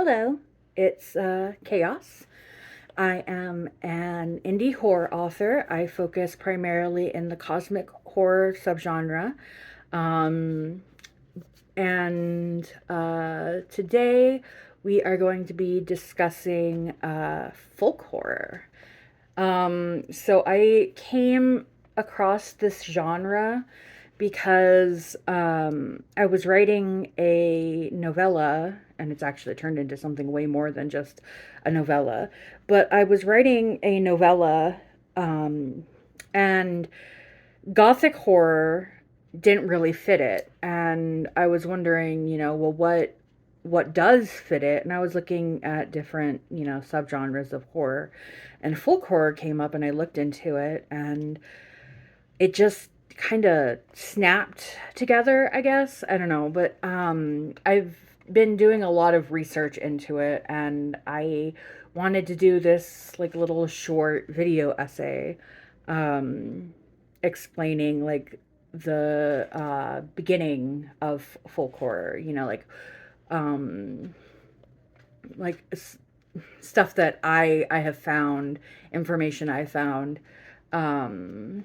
Hello, it's Chaos. I am an indie horror author. I focus primarily in the cosmic horror subgenre. Um, and today we are going to be discussing folk horror. So I came across this genre because I was writing a novella, and it's actually turned into something way more than just a novella. But I was writing a novella, um, and gothic horror didn't really fit it, and I was wondering, well, what does fit it? And I was looking at different, subgenres of horror, and folk horror came up, and I looked into it, and it just kind of snapped together, I guess. I don't know, but I've been doing a lot of research into it, and I wanted to do this like little short video essay um explaining like the beginning of folk horror, um like stuff that I have found, information I found. Um,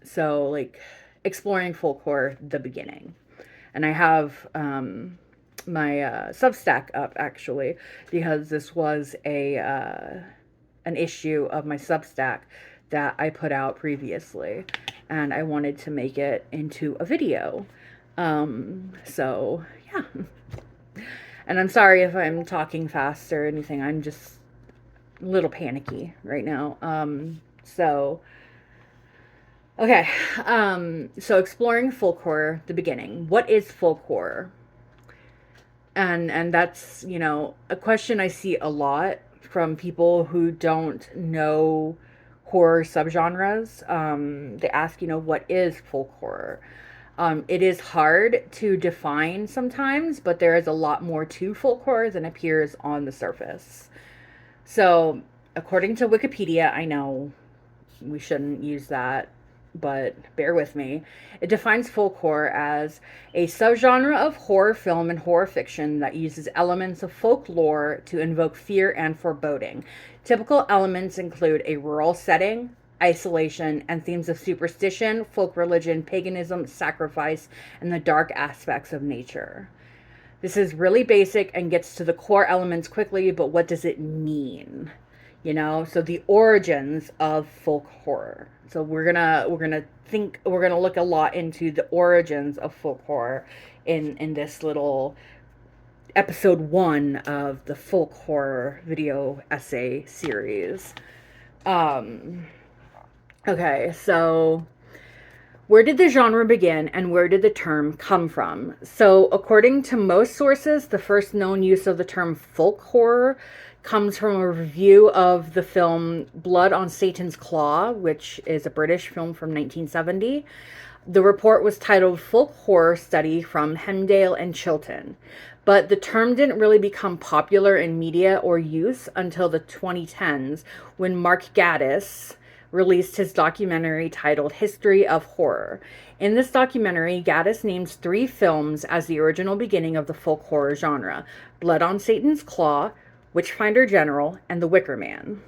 so like exploring folk horror, the beginning, and I have my Substack up actually because this was a an issue of my Substack that I put out previously, and I wanted to make it into a video. So yeah. And I'm sorry if I'm talking fast or anything. I'm just a little panicky right now. Okay. So exploring folk horror, the beginning. What is folk horror? And that's, a question I see a lot from people who don't know horror subgenres. They ask, what is folk horror? It is hard to define sometimes, but there is a lot more to folk horror than appears on the surface. So, according to Wikipedia, I know we shouldn't use that, but bear with me. It defines folk horror as a subgenre of horror film and horror fiction that uses elements of folklore to invoke fear and foreboding. Typical elements include a rural setting, isolation, and themes of superstition, folk religion, paganism, sacrifice, and the dark aspects of nature. This is really basic and gets to the core elements quickly, but what does it mean? So the origins of folk horror. So we're gonna look a lot into the origins of folk horror in this little episode 1 of the folk horror video essay series. Um okay, so where did the genre begin and where did the term come from? So, according to most sources, the first known use of the term folk horror comes from a review of the film Blood on Satan's Claw, which is a British film from 1970. The report was titled Folk Horror Study from Hemdale and Chilton. But the term didn't really become popular in media or use until the 2010s when Mark Gatiss released his documentary titled History of Horror. In this documentary, Gatiss names 3 films as the original beginning of the folk horror genre: Blood on Satan's Claw, Witchfinder General, and The Wicker Man.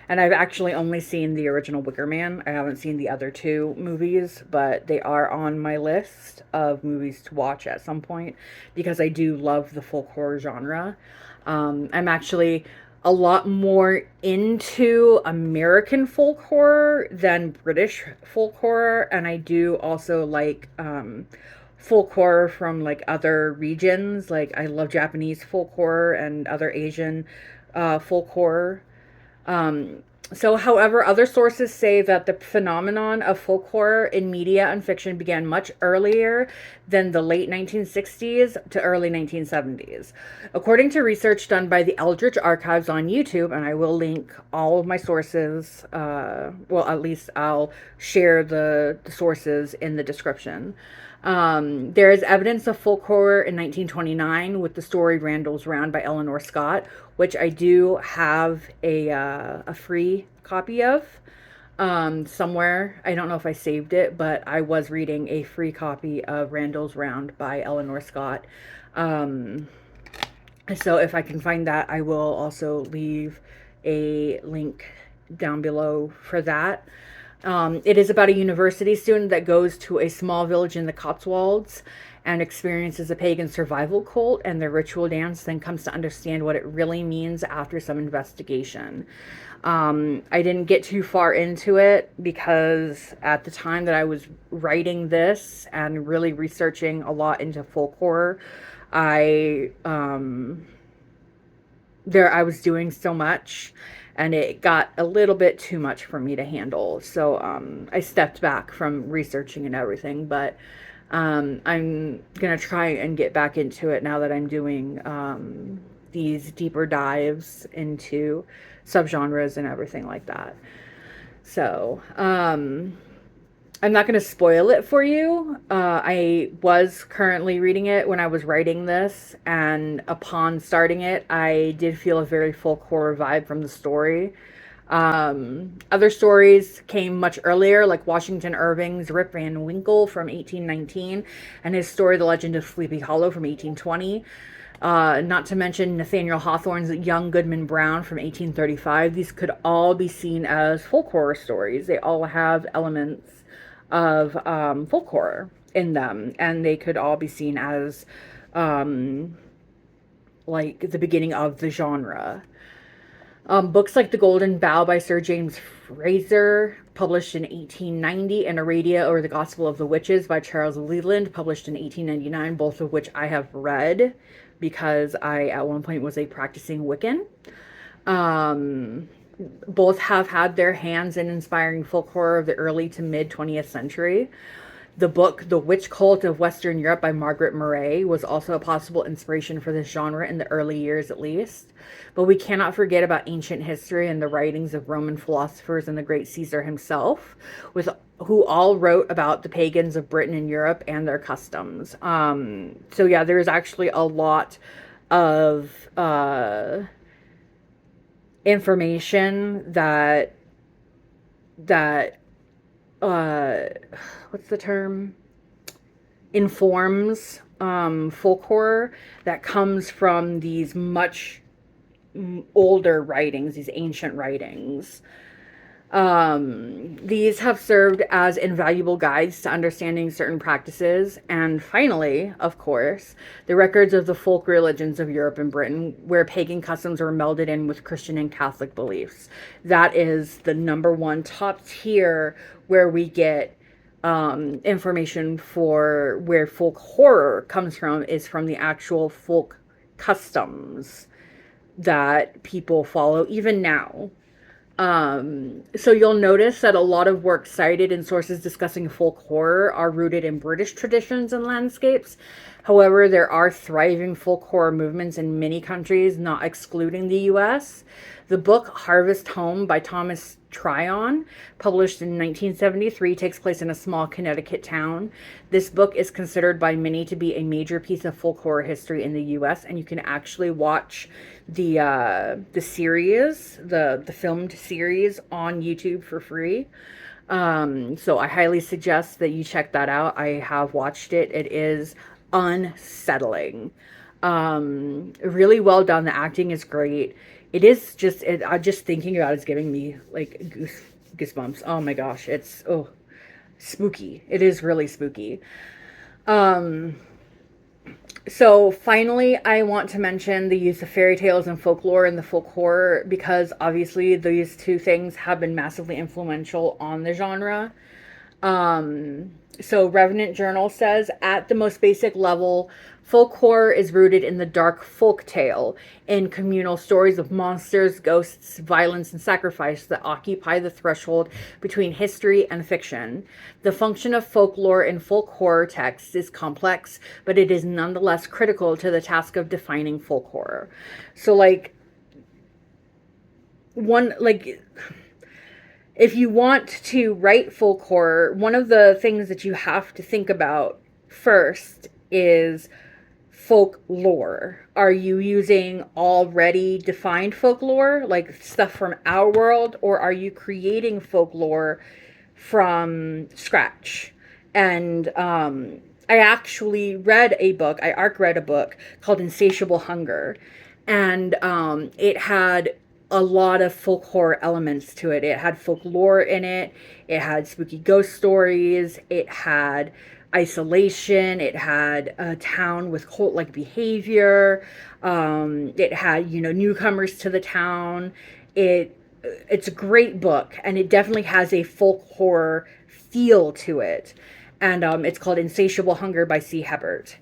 And I've actually only seen the original Wicker Man. I haven't seen the other 2 movies, but they are on my list of movies to watch at some point because I do love the folk horror genre. I'm actually a lot more into American folk horror than British folk horror, and I do also like folk horror from like other regions. Like I love Japanese folk horror and other Asian folk horror. Um, However, other sources say that the phenomenon of folk horror in media and fiction began much earlier than the late 1960s to early 1970s. According to research done by the Eldritch Archives on YouTube, and I will link all of my sources, well, at least I'll share the sources in the description. There is evidence of folk horror in 1929 with the story Randall's Round by Eleanor Scott, which I do have a free copy of somewhere. I don't know if I saved it, but I was reading a free copy of Randall's Round by Eleanor Scott. Um, So if I can find that, I will also leave a link down below for that. It is about a university student that goes to a small village in the Cotswolds and experiences a pagan survival cult and their ritual dance, then comes to understand what it really means after some investigation. I didn't get too far into it because at the time that I was writing this and really researching a lot into folk horror, I I was doing so much and it got a little bit too much for me to handle. So I stepped back from researching and everything, but I'm gonna try and get back into it now that I'm doing these deeper dives into subgenres and everything like that. So I'm not going to spoil it for you. I was currently reading it when I was writing this, and upon starting it, I did feel a very folk horror vibe from the story. Other stories came much earlier, like Washington Irving's Rip Van Winkle from 1819 and his story, The Legend of Sleepy Hollow from 1820. Not to mention Nathaniel Hawthorne's Young Goodman Brown from 1835. These could all be seen as folk horror stories. They all have elements of folk horror in them, and they could all be seen as like the beginning of the genre. Books like The Golden Bough by Sir James Frazer, published in 1890, and Aradia or the Gospel of the Witches by Charles Leland, published in 1899, both of which I have read because I at one point was a practicing Wiccan. Um, Both have had their hands in inspiring folk horror of the early to mid 20th century. The book The Witch Cult of Western Europe by Margaret Murray was also a possible inspiration for this genre in the early years at least. But we cannot forget about ancient history and the writings of Roman philosophers and the great Caesar himself, with who all wrote about the pagans of Britain and Europe and their customs. So yeah, there's actually a lot of information that uh what's the term, informs folk horror, that comes from these much older writings, these ancient writings. These have served as invaluable guides to understanding certain practices. And finally, of course, the records of the folk religions of Europe and Britain, where pagan customs were melded in with Christian and Catholic beliefs. That is the number one top tier where we get information for where folk horror comes from, is from the actual folk customs that people follow even now. So you'll notice that a lot of work cited in sources discussing folk horror are rooted in British traditions and landscapes. However, there are thriving folk horror movements in many countries, not excluding the US. The book Harvest Home by Thomas Tryon, published in 1973, takes place in a small Connecticut town. This book is considered by many to be a major piece of folk horror history in the US, and you can actually watch the series, the filmed series on YouTube for free. So I highly suggest that you check that out. I have watched it. It is unsettling. Really well done. The acting is great. It is just, just thinking about it's giving me like goosebumps. Oh my gosh, it's spooky. It is really spooky. So finally, I want to mention the use of fairy tales and folklore in the folk horror, because obviously these two things have been massively influential on the genre. So Revenant Journal says, at the most basic level, folk horror is rooted in the dark folk tale, in communal stories of monsters, ghosts, violence, and sacrifice that occupy the threshold between history and fiction. The function of folklore in folk horror texts is complex, but it is nonetheless critical to the task of defining folk horror. So if you want to write folk horror, one of the things that you have to think about first is folklore. Are you using already defined folklore, like stuff from our world, or are you creating folklore from scratch? And I actually read a book, I ARC read a book called Insatiable Hunger. And it had a lot of folk horror elements to it. It had folklore in it, it had spooky ghost stories, it had isolation, it had a town with cult like behavior, it had, you know, newcomers to the town. It it's a great book, and it definitely has a folk horror feel to it. And it's called Insatiable Hunger by C. Hebert.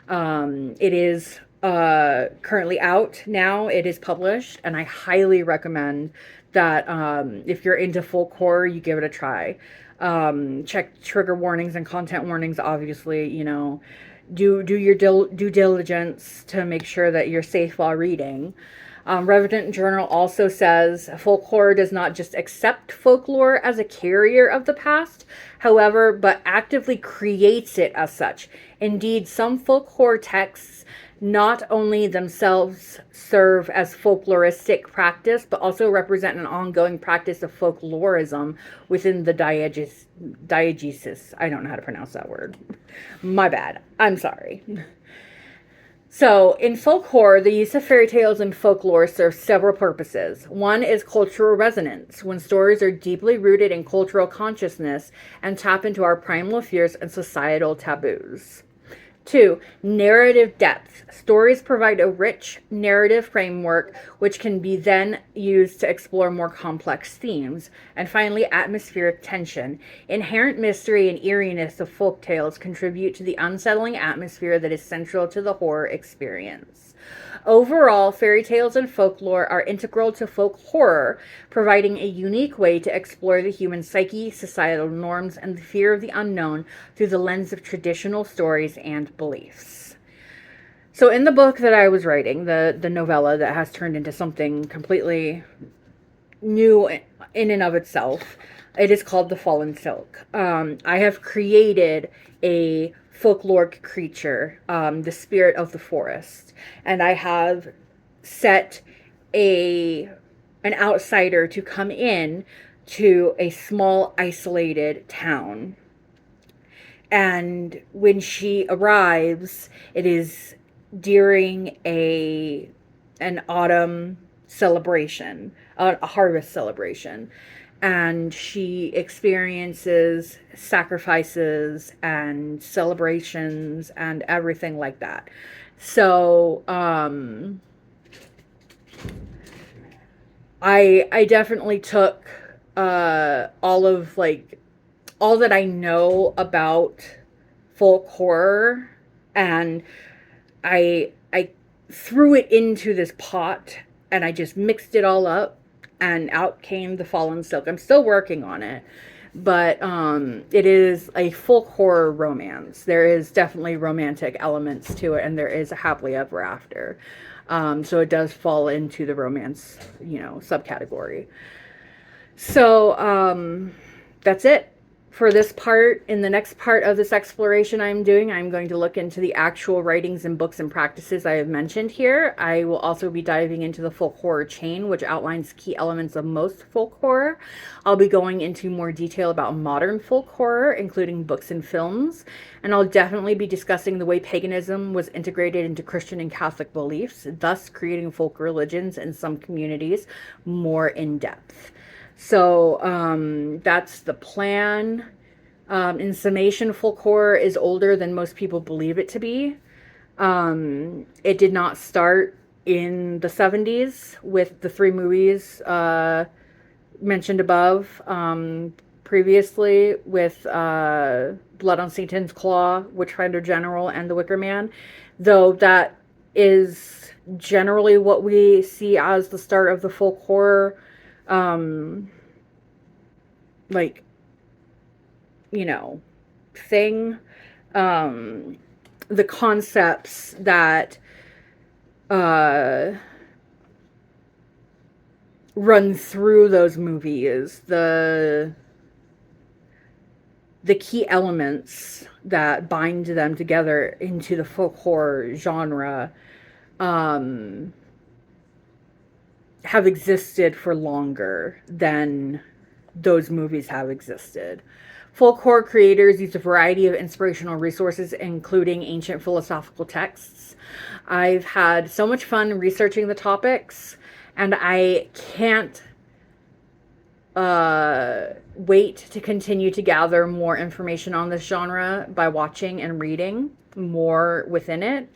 It is currently out now. It is published, and I highly recommend that if you're into folk horror, you give it a try. Check trigger warnings and content warnings. Obviously, you know, do your due diligence to make sure that you're safe while reading. Revenant Journal also says folk horror does not just accept folklore as a carrier of the past, however, but actively creates it as such. Indeed, some folk horror texts not only themselves serve as folkloristic practice, but also represent an ongoing practice of folklorism within the diegesis. I don't know how to pronounce that word. My bad. I'm sorry. So, in folk horror, the use of fairy tales and folklore serves several purposes. One is cultural resonance, when stories are deeply rooted in cultural consciousness and tap into our primal fears and societal taboos. Two, narrative depth. Stories provide a rich narrative framework which can be then used to explore more complex themes. And finally, atmospheric tension. Inherent mystery and eeriness of folk tales contribute to the unsettling atmosphere that is central to the horror experience. Overall, fairy tales and folklore are integral to folk horror, providing a unique way to explore the human psyche, societal norms, and the fear of the unknown through the lens of traditional stories and beliefs. So in the book that I was writing, the novella that has turned into something completely new in and of itself, it is called The Fallen Silk. I have created a folkloric creature, the spirit of the forest, and I have set an outsider to come in to a small isolated town. And when she arrives, it is during an autumn celebration, a harvest celebration, and she experiences sacrifices and celebrations and everything like that. So I definitely took all that I know about folk horror, and I threw it into this pot, and I just mixed it all up, and out came The Fallen Silk. I'm still working on it, but it is a folk horror romance. There is definitely romantic elements to it, and there is a happily ever after. So it does fall into the romance, you know, subcategory. So that's it for this part. In the next part of this exploration I'm doing, I'm going to look into the actual writings and books and practices I have mentioned here. I will also be diving into the folk horror chain, which outlines key elements of most folk horror. I'll be going into more detail about modern folk horror, including books and films, and I'll definitely be discussing the way paganism was integrated into Christian and Catholic beliefs, thus creating folk religions in some communities more in depth. So that's the plan. In summation, folk horror is older than most people believe it to be. It did not start in the 70s with the three movies mentioned above previously, with Blood on Satan's Claw, Witchfinder General, and The Wicker Man, though that is generally what we see as the start of the folk horror like, you know, thing. The concepts that run through those movies, the key elements that bind them together into the folk horror genre have existed for longer than those movies have existed. Folk horror creators use a variety of inspirational resources, including ancient philosophical texts. I've had so much fun researching the topics, and I can't wait to continue to gather more information on this genre by watching and reading more within it.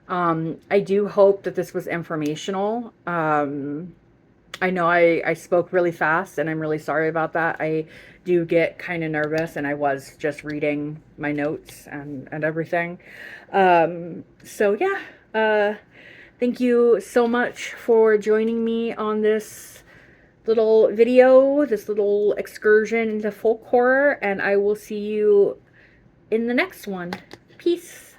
I do hope that this was informational. I know I spoke really fast, and I'm really sorry about that. I do get kind of nervous, and I was just reading my notes and everything. So, yeah, thank you so much for joining me on this little video, this little excursion into folk horror, and I will see you in the next one. Peace.